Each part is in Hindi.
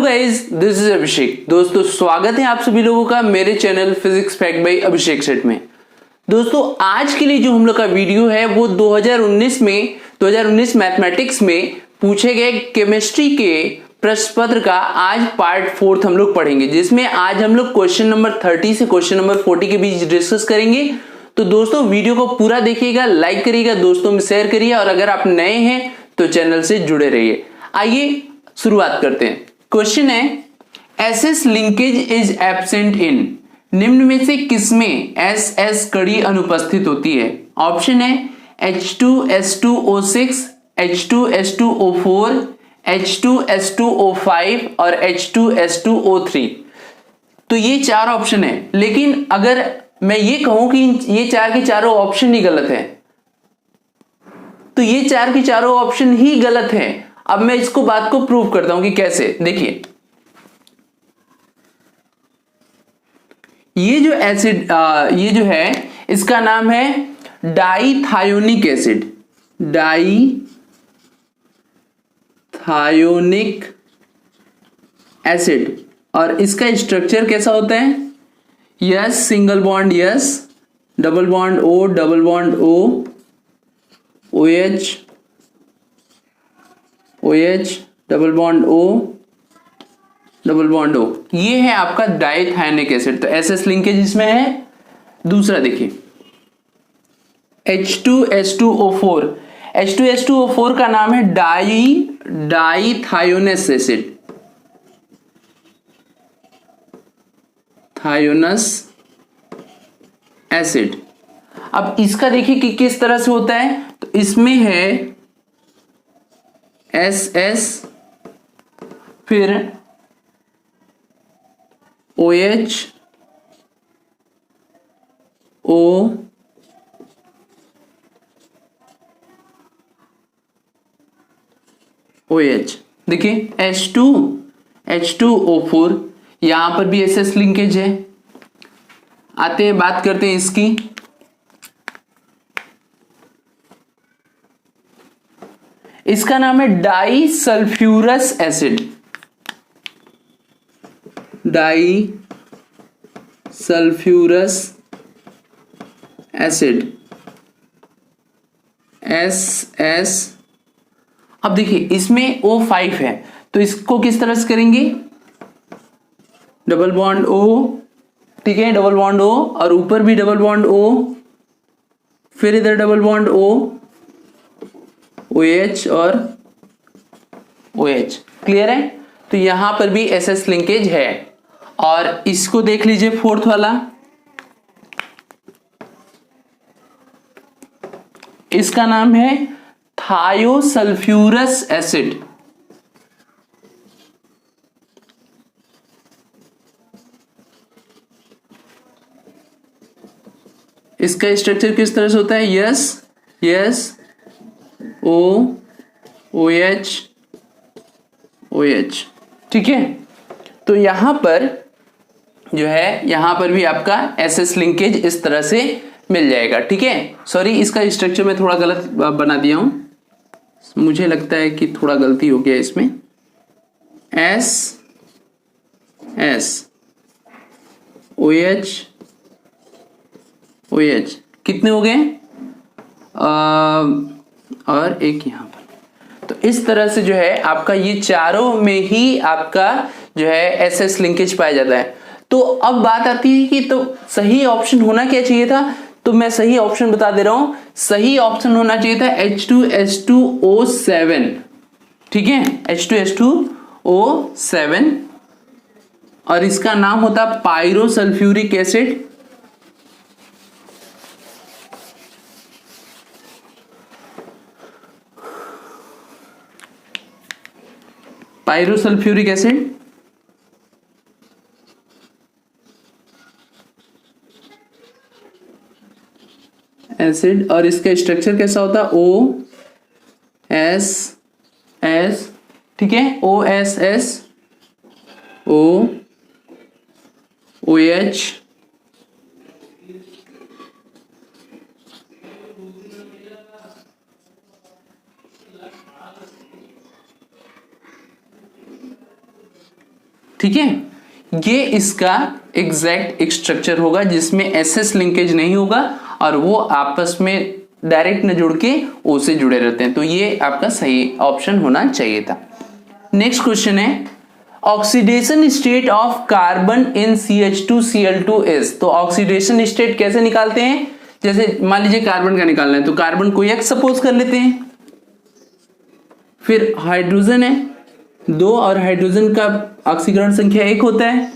गाइस, दिस इज अभिषेक। दोस्तों स्वागत है आप सभी लोगों का मेरे चैनल फिजिक्स फैक्ट बाय अभिषेक सेट में। दोस्तों आज के लिए जो हम लोग का वीडियो है वो 2019 मैथमेटिक्स में पूछे गए केमिस्ट्री के प्रश्न पत्र का आज पार्ट 4 हम लोग पढ़ेंगे, जिसमें आज हम लोग क्वेश्चन नंबर 30 से क्वेश्चन नंबर 40 के बीच डिस्कस करेंगे। तो दोस्तों वीडियो को पूरा देखिएगा, लाइक करिएगा, दोस्तों में शेयर करिए और अगर आप नए हैं तो चैनल से जुड़े रहिए। आइए शुरुआत करते हैं। क्वेश्चन है SS linkage is absent in, निम्न में से किसमें एस एस कड़ी अनुपस्थित होती है? ऑप्शन है H2S2O6, H2S2O4, H2S2O5 और H2S2O3। तो ये चार ऑप्शन है, लेकिन अगर मैं ये कहूं कि ये चार के चारों ऑप्शन ही गलत है तो ये चार के चारों ऑप्शन ही गलत है। अब मैं इसको बात को प्रूव करता हूं कि कैसे। देखिए ये जो एसिड ये जो है इसका नाम है डाईथायोनिक एसिड, डाईथायोनिक एसिड। और इसका स्ट्रक्चर कैसा होता है? Yes single bond yes, double bond O, double bond O, OH OH, double bond O, double bond O। ये है आपका डाईथायोनिक एसिड। तो एसएस लिंकेज इसमें है। दूसरा देखिए H2S2O4, H2S2O4 का नाम है डाईथायोनस एसिड, थायोनस एसिड। अब इसका देखिए कि किस तरह से होता है। तो इसमें है SS, फिर OH, O, OH। देखिए H2O4, यहां पर भी SS लिंकेज है। आते हैं बात करते हैं इसकी। इसका नाम है disulphurous acid, disulphurous acid, SS। अब देखिए इसमें O5 है, तो इसको किस तरह से करेंगे? डबल बॉन्ड O, ठीक है, डबल बॉन्ड O और ऊपर भी डबल बॉन्ड O, फिर इधर डबल बॉन्ड O, OH और OH। क्लियर है? तो यहां पर भी SS लिंकेज है। और इसको देख लीजिए फोर्थ वाला, इसका नाम है थायोसल्फ्यूरस एसिड, इसका स्ट्रक्चर किस तरह से होता है? Yes yes O, OH, OH। ठीक है, तो यहां पर जो है यहां पर भी आपका SS लिंकेज इस तरह से मिल जाएगा। ठीक है, सॉरी इसका स्ट्रक्चर मैं थोड़ा गलत बना दिया हूं, मुझे लगता है कि थोड़ा गलती हो गया इसमें। S OH OH कितने हो गए? और एक यहां पर। तो इस तरह से जो है आपका ये चारों में ही आपका जो है SS लिंकेज पाया जाता है। तो अब बात आती है कि तो सही ऑप्शन होना क्या चाहिए था? तो मैं सही ऑप्शन बता दे रहा हूं। सही ऑप्शन होना चाहिए था H2S2O7। ठीक है, H2S2O7 और इसका नाम होता पायरोसल्फ्यूरिक एसिड। पायरोसल्फ्यूरिक एसिड और इसका स्ट्रक्चर कैसा होता है? OSS। ठीक है, OSS OH ठीक है, ये इसका एग्जैक्ट स्ट्रक्चर होगा जिसमें एसएस लिंकेज नहीं होगा और वो आपस में डायरेक्ट न जुड़ के ओ से जुड़े रहते हैं। तो ये आपका सही ऑप्शन होना चाहिए था। नेक्स्ट क्वेश्चन है oxidation state of carbon in CH2Cl2 is. तो ऑक्सीडेशन स्टेट कैसे निकालते हैं, जैसे मान लीजिए कार्बन का निकालना है तो कार्बन को एक सपोज कर लेते हैं, फिर हाइड्रोजन है 2 और हाइड्रोजन का ऑक्सीकरण संख्या 1 होता है,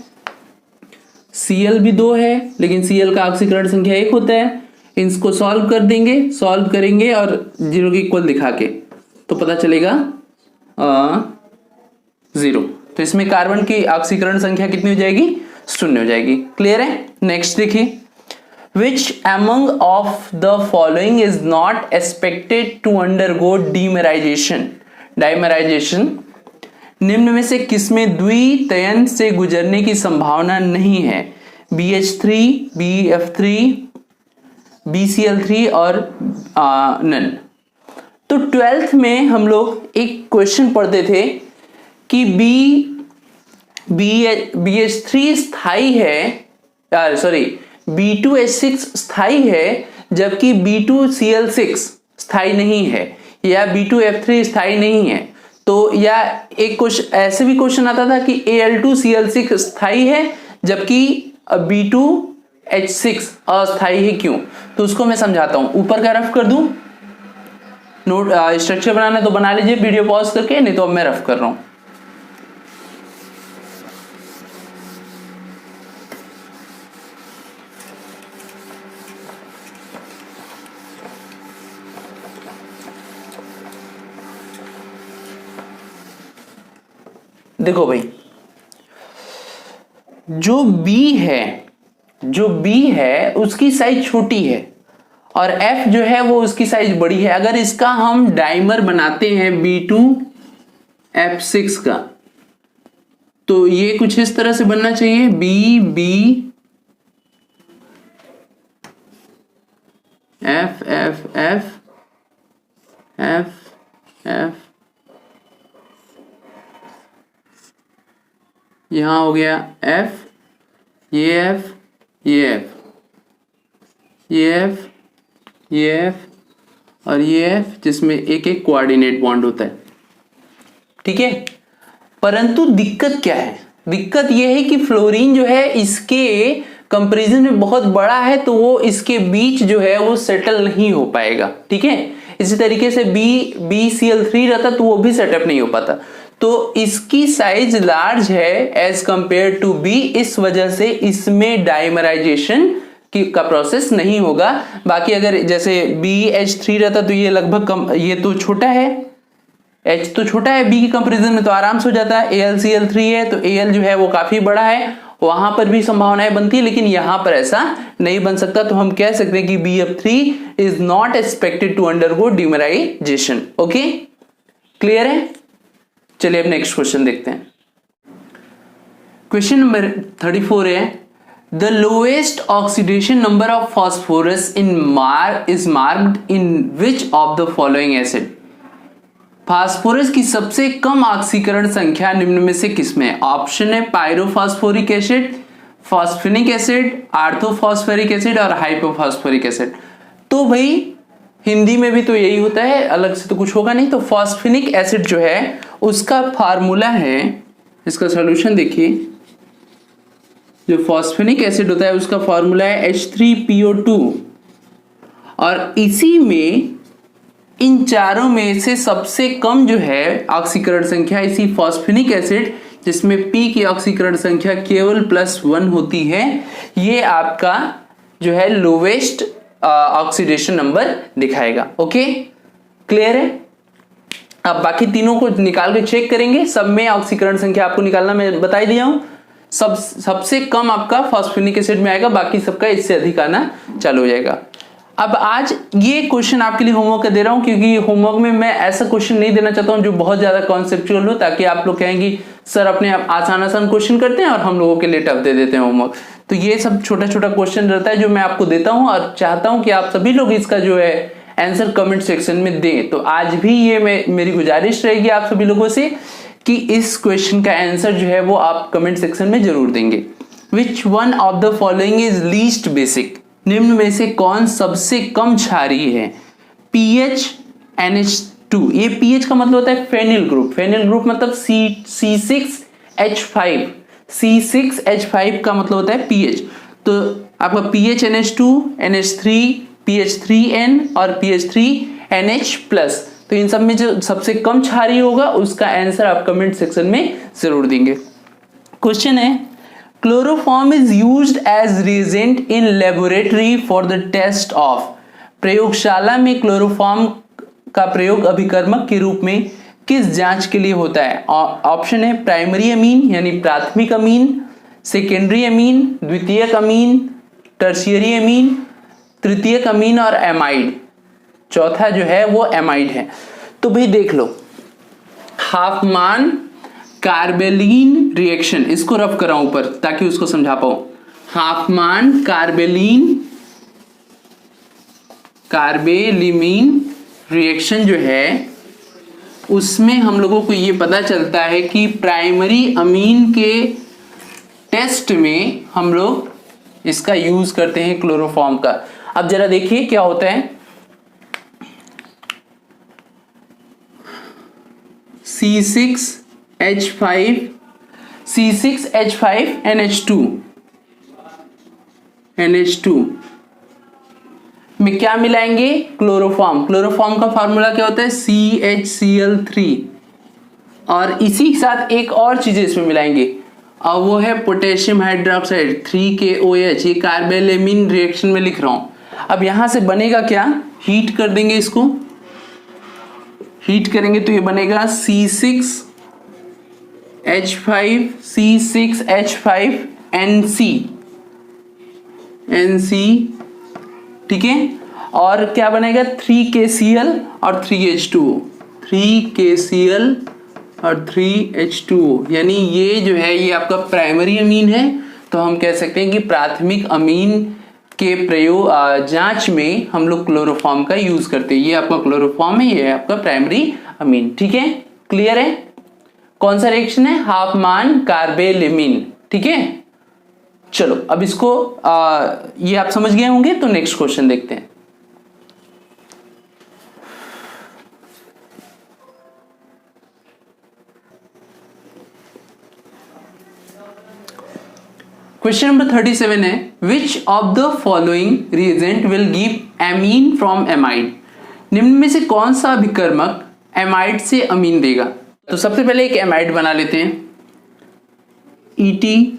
Cl भी 2 है लेकिन Cl का ऑक्सीकरण संख्या 1 होता है। इसको सॉल्व कर देंगे, सॉल्व करेंगे और 0 के इक्वल दिखा के तो पता चलेगा 0। तो इसमें कार्बन की ऑक्सीकरण संख्या कितनी हो जाएगी, 0 हो जाएगी। क्लियर है। नेक्स्ट देखिए Which among of the following is not expected to undergo dimerization? Dimerization निम्न में से किसमें द्वितयन से गुजरने की संभावना नहीं है, BH3, BF3, BCl3 और नन। तो 12th में हम लोग एक क्वेश्चन पढ़ते थे कि BH3 स्थाई है, सॉरी B2H6 स्थाई है जबकि B2Cl6 स्थाई नहीं है या B2F3 स्थाई नहीं है। तो या एक क्वेश्चन ऐसे भी क्वेश्चन आता था कि Al2Cl6 स्थाई है जबकि B2H6 अस्थाई है, क्यों? तो उसको मैं समझाता हूं। ऊपर का रफ कर दूं, नोट स्ट्रक्चर बनाना तो बना लीजिए वीडियो पॉज करके, नहीं तो अब मैं रफ कर रहा हूं। देखो भाई, जो B है उसकी साइज छोटी है और F जो है वो उसकी साइज बड़ी है। अगर इसका हम डाइमर बनाते हैं B2F6 का तो ये कुछ इस तरह से बनना चाहिए, BF यहां हो गया F, ये F, ये F, ये F, ये F और ये F, जिसमें एक एक कोऑर्डिनेट बॉन्ड होता है। ठीक है, परंतु दिक्कत क्या है? दिक्कत यह है कि फ्लोरीन जो है इसके कंपैरिजन में बहुत बड़ा है तो वो इसके बीच जो है वो सेटल नहीं हो पाएगा। ठीक है, इसी तरीके से BCl3 रहता तो वो भी सेटअप नहीं हो पाता। तो इसकी साइज लार्ज है एज कंपेयर टू B, इस वजह से इसमें डाइमराइजेशन का प्रोसेस नहीं होगा। बाकी अगर जैसे BH3 रहता तो ये लगभग कम, ये तो छोटा है, H तो छोटा है B की कंपैरिजन में तो आराम से हो जाता है। AlCl3 है तो Al जो है वो काफी बड़ा है, वहां पर भी संभावनाएं बनती है लेकिन यहां पर ऐसा नहीं बन सकता। तो हम कह सकते हैं कि BF3 is not expected to undergo dimerization. Okay, clear है। चलिए अब नेक्स्ट क्वेश्चन देखते हैं। क्वेश्चन नंबर 34 है the lowest oxidation number of phosphorus is marked in which of the following acid. Phosphorus की सबसे कम ऑक्सीकरण संख्या निम्न में से किसमें है? ऑप्शन है पायरोफॉस्फोरिक एसिड, फॉस्फेनिक एसिड, आर्थोफॉस्फेरिक एसिड और हाइपोफॉस्फोरिक एसिड। तो भाई हिंदी में भी तो यही होता है, अलग से तो कुछ होगा नहीं। तो फॉस्फेनिक एसिड जो है उसका फार्मूला है, इसका सॉल्यूशन देखिए, जो फॉस्फेनिक एसिड होता है उसका फार्मूला है H3PO2 और इसी में इन चारों में से सबसे कम जो है ऑक्सीकरण संख्या इसी फॉस्फेनिक एसिड, जिसमें P की ऑक्सीकरण संख्या केवल +1 होती है, ये आपका जो है लोवेस्ट ऑक्सीडेशन नंबर दिखाएगा। ओके, क्लियर है। अब बाकी तीनों को निकाल के चेक करेंगे, सब में ऑक्सीकरण संख्या आपको निकालना मैं बता ही दिया हूं। सबसे कम आपका फॉस्फेनिक एसिड में आएगा, बाकी सबका इससे अधिक आना चालू हो जाएगा। अब आज ये क्वेश्चन आपके लिए होमवर्क दे रहा हूं क्योंकि होमवर्क में मैं ऐसा क्वेश्चन नहीं देना चाहता हूं जो बहुत ज्यादा कॉन्सेप्चुअल हो, ताकि आप लोग कहेंगे सर अपने आप आसान क्वेश्चन करते हैं और हम लोगों के लिए टफ दे देते हैं होमवर्क। तो ये सब छोटा छोटा क्वेश्चन रहता है जो मैं आपको देता हूं और चाहता हूं कि आप सभी लोग इसका जो है आंसर कमेंट सेक्शन में दें। तो आज भी ये मेरी गुजारिश रहेगी आप सभी लोगों से कि इस क्वेश्चन का आंसर जो है वो आप कमेंट सेक्शन में जरूर देंगे। Which one of the following is least basic, निम्न में से कौन सबसे कम क्षारीय है? पीएच NH2, ये पीएच का मतलब होता है फेनिल ग्रुप, फेनिल ग्रुप मतलब C6H5, C6H5 का मतलब होता है पीएच। तो आपका पीएच NH2, NH3, PH3N और PH3NH+, तो इन सब में जो सबसे कम क्षारीय होगा उसका आंसर आप कमेंट सेक्शन में जरूर देंगे। क्वेश्चन है, chloroform is used as reagent in laboratory for the test of, प्रयोगशाला में क्लोरोफॉर्म का प्रयोग अभिकर्मक के रूप में किस जांच के लिए होता है? ऑप्शन है प्राइमरी अमीन यानी प्राथमिक अमीन, सेकेंडरी अमीन, द्वितीयक अमीन, टर्शियरी अमीन, तृतीयक अमीन और एमाइड। चौथा जो है वो एमाइड है। तो भाई देख लो, हाफमान कार्बेलिन रिएक्शन, इसको रफ कराऊं ऊपर ताकि उसको समझा पाऊं। हाफमान कार्बेलिमीन रिएक्शन जो है उसमें हम लोगों को ये पता चलता है कि प्राइमरी अमीन के टेस्ट में हम लोग इसका यूज करते हैं क्लोरोफॉर्म का। अब जरा देखिए क्या होता है, C6H5NH2 में क्या मिलाएंगे? क्लोरोफॉर्म। क्लोरोफॉर्म का फॉर्मूला क्या होता है? CHCl3, और इसी के साथ एक और चीज इसमें मिलाएंगे और वो है पोटेशियम हाइड्रोक्साइड 3KOH। ये कार्बेलेमिन रिएक्शन में लिख रहा हूं। अब यहां से बनेगा क्या? हीट कर देंगे इसको, हीट करेंगे तो ये बनेगा C6H5NC, ठीक है। और क्या बनेगा? 3KCl और 3H2O, 3KCl और 3H2O, यानी ये जो है ये आपका प्राइमरी अमीन है। तो हम कह सकते हैं कि प्राथमिक अमीन के प्रयोग जांच में हम लोग क्लोरोफॉर्म का यूज करते हैं। ये आपका क्लोरोफॉर्म है, ये है आपका प्राइमरी अमीन, ठीक है। क्लियर है? कौन सा रिएक्शन है? हाफमान कार्बेलिमीन, ठीक है। चलो अब इसको ये आप समझ गए होंगे, तो नेक्स्ट क्वेश्चन देखते हैं। क्वेश्चन नंबर 37 है, which of the following reagent will give amine from amide, निम्न में से कौन सा अभिकर्मक एमाइड से अमीन देगा? तो सबसे पहले एक एमाइड बना लेते हैं, ET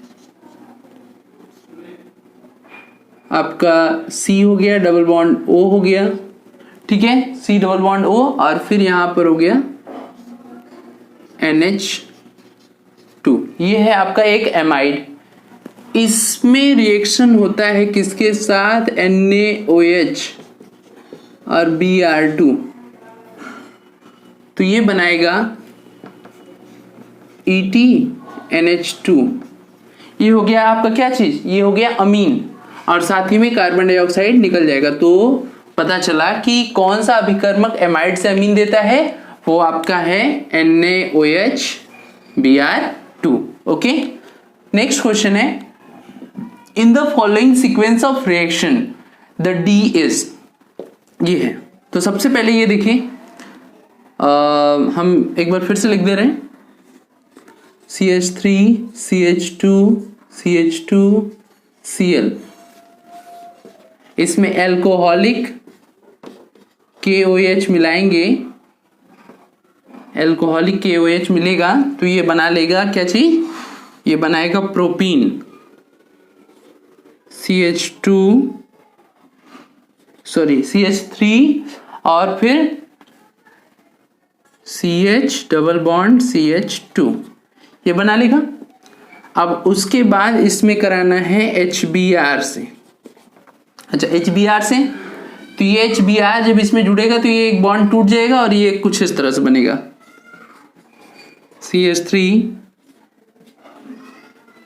आपका C हो गया, डबल बॉन्ड O हो गया, ठीक है, C डबल बॉन्ड O, और फिर यहां पर हो गया NH2। ये है आपका एक एमाइड। इसमें रिएक्शन होता है किसके साथ? NaOH और Br2, तो ये बनाएगा EtNH2। ये हो गया आपका क्या चीज? ये हो गया अमीन, और साथ ही में कार्बन डाइऑक्साइड निकल जाएगा। तो पता चला कि कौन सा अभिकर्मक एमाइड से अमीन देता है, वो आपका है NaOH Br2। Okay, next question है, in the following sequence of reaction the D is, ये है। तो सबसे पहले ये देखिए, हम एक बार फिर से लिख दे रहे हैं, CH3 CH2 CH2 Cl, इसमें एल्कोहलिक KOH मिलाएंगे, एल्कोहलिक KOH मिलेगा तो ये बना लेगा क्या चीज? ये बनाएगा प्रोपीन, CH3 और फिर CH डबल बॉन्ड CH2, ये बना लेगा। अब उसके बाद इसमें कराना है HBr से। अच्छा, HBr से, तो ये HBr जब इसमें जुड़ेगा तो ये एक बॉन्ड टूट जाएगा और ये कुछ इस तरह से बनेगा,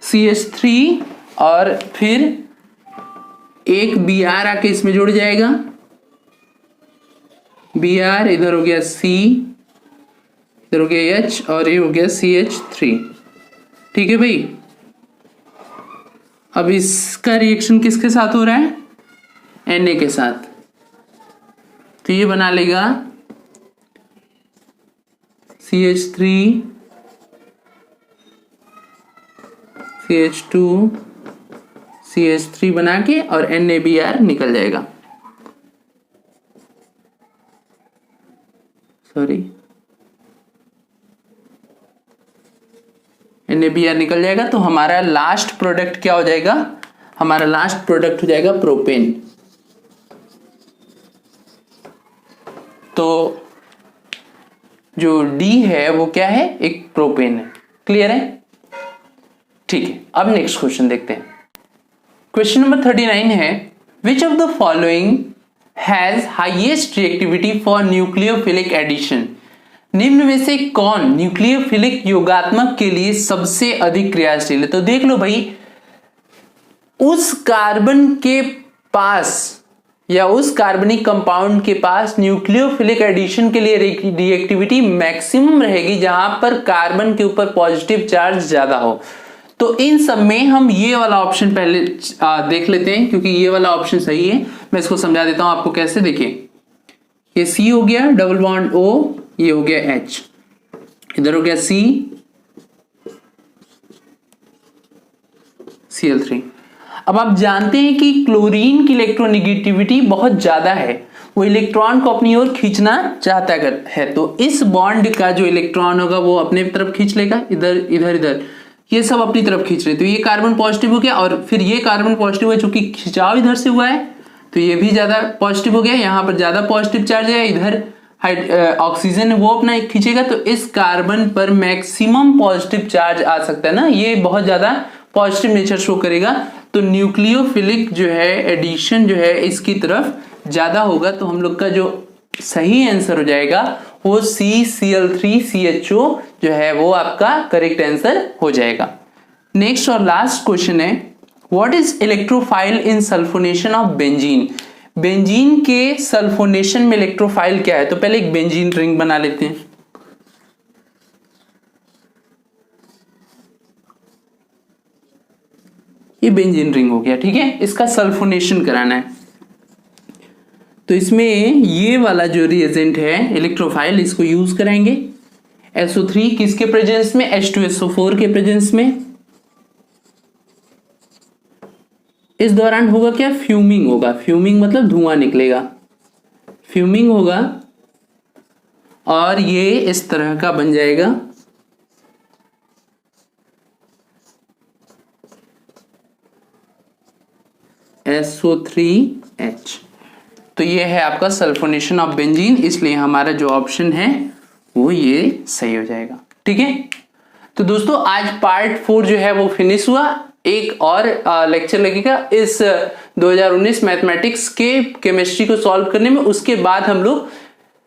CH3 और फिर एक Br आके इसमें जुड़ जाएगा, Br इधर हो गया C, इधर हो गया H और ये हो गया CH3। ठीक है भाई, अब इसका रिएक्शन किसके साथ हो रहा है? Na के साथ। तो ये बना लेगा CH3 CH2 CH3 बना के और NaBr निकल जाएगा। सॉरी, NaBr निकल जाएगा। तो हमारा लास्ट प्रोडक्ट क्या हो जाएगा? हमारा लास्ट प्रोडक्ट हो जाएगा प्रोपेन। तो जो D है वो क्या है? एक प्रोपेन है। क्लियर है? ठीक है, अब नेक्स्ट क्वेश्चन देखते हैं। क्वेश्चन नंबर 39 है, which of the following has highest reactivity for nucleophilic addition? निम्न में से कौन न्यूक्लियोफिलिक योगात्मक के लिए सबसे अधिक क्रियाशील है? तो देख लो भाई, उस कार्बन के पास या उस कार्बनिक कंपाउंड के पास न्यूक्लियोफिलिक एडिशन के लिए रिएक्टिविटी मैक्सिमम रहेगी जहां पर कार्बन के ऊपर पॉजिटिव चार्ज ज्यादा हो। तो इन सब में हम ये वाला ऑप्शन पहले देख लेते हैं, क्योंकि ये वाला ऑप्शन सही है। मैं इसको समझा देता हूं आपको कैसे। देखिए, ये C हो गया डबल बॉन्ड O, ये हो गया H, इधर हो गया Cl3। अब आप जानते हैं कि क्लोरीन की इलेक्ट्रोनेगेटिविटी बहुत ज्यादा है, वो इलेक्ट्रॉन को अपनी ओर खींचना चाहता है। तो इस बॉन्ड का जो इलेक्ट्रॉन होगा वो अपने तरफ खींच लेगा, इधर इधर इधर ये सब अपनी तरफ खींच रहे। तो ये कार्बन पॉजिटिव हो गया और फिर ये कार्बन पॉजिटिव है, चूंकि खिंचाव इधर से हुआ है तो ये भी ज्यादा पॉजिटिव हो गया। यहाँ पर ज्यादा पॉजिटिव चार्ज है, इधर ऑक्सीजन वो अपना खींचेगा, तो इस कार्बन पर मैक्सिमम पॉजिटिव चार्ज आ सकता है ना, ये बहुत ज्यादा पॉजिटिव नेचर शो करेगा। तो न्यूक्लियोफिलिक जो है एडिशन जो है इसकी तरफ ज्यादा होगा। तो हम लोग का जो सही आंसर हो जाएगा वो CCl3CHO जो है वो आपका करेक्ट आंसर हो जाएगा। नेक्स्ट और लास्ट क्वेश्चन है, what is electrophile in sulphonation of benzene? Benzene के सल्फोनेशन में इलेक्ट्रोफाइल क्या है? तो पहले एक बेंजीन रिंग बना लेते हैं। ये बेंजीन रिंग हो गया, ठीक है। इसका सल्फोनेशन कराना है, तो इसमें ये वाला जो रिएजेंट है इलेक्ट्रोफाइल, इसको यूज कराएंगे। SO3 किसके प्रेजेंस में? H2SO4 के प्रेजेंस में। इस दौरान होगा क्या? फ्यूमिंग होगा। फ्यूमिंग मतलब धुआं निकलेगा, फ्यूमिंग होगा और ये इस तरह का बन जाएगा। SO3H। तो ये है आपका सल्फोनेशन ऑफ बेंजीन, इसलिए हमारा जो ऑप्शन है वो ये सही हो जाएगा। ठीक है, तो दोस्तों आज पार्ट 4 जो है वो फिनिश हुआ। एक और लेक्चर लगेगा इस 2019 मैथमेटिक्स के केमिस्ट्री को सॉल्व करने में। उसके बाद हम लोग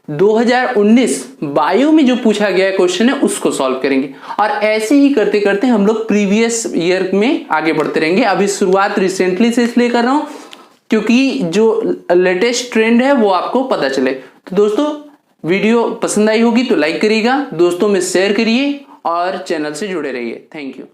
2019 बायो में जो पूछा गया क्वेश्चन है उसको सॉल्व करेंगे, और ऐसे ही करते करते हम लोग प्रीवियस ईयर में आगे बढ़ते रहेंगे। अभी शुरुआत रिसेंटली से इसलिए कर रहा हूं क्योंकि जो लेटेस्ट ट्रेंड है वो आपको पता चले। तो दोस्तों वीडियो पसंद आई होगी तो लाइक करिएगा, दोस्तों में शेयर करिए और चैनल से जुड़े रहिए। Thank you.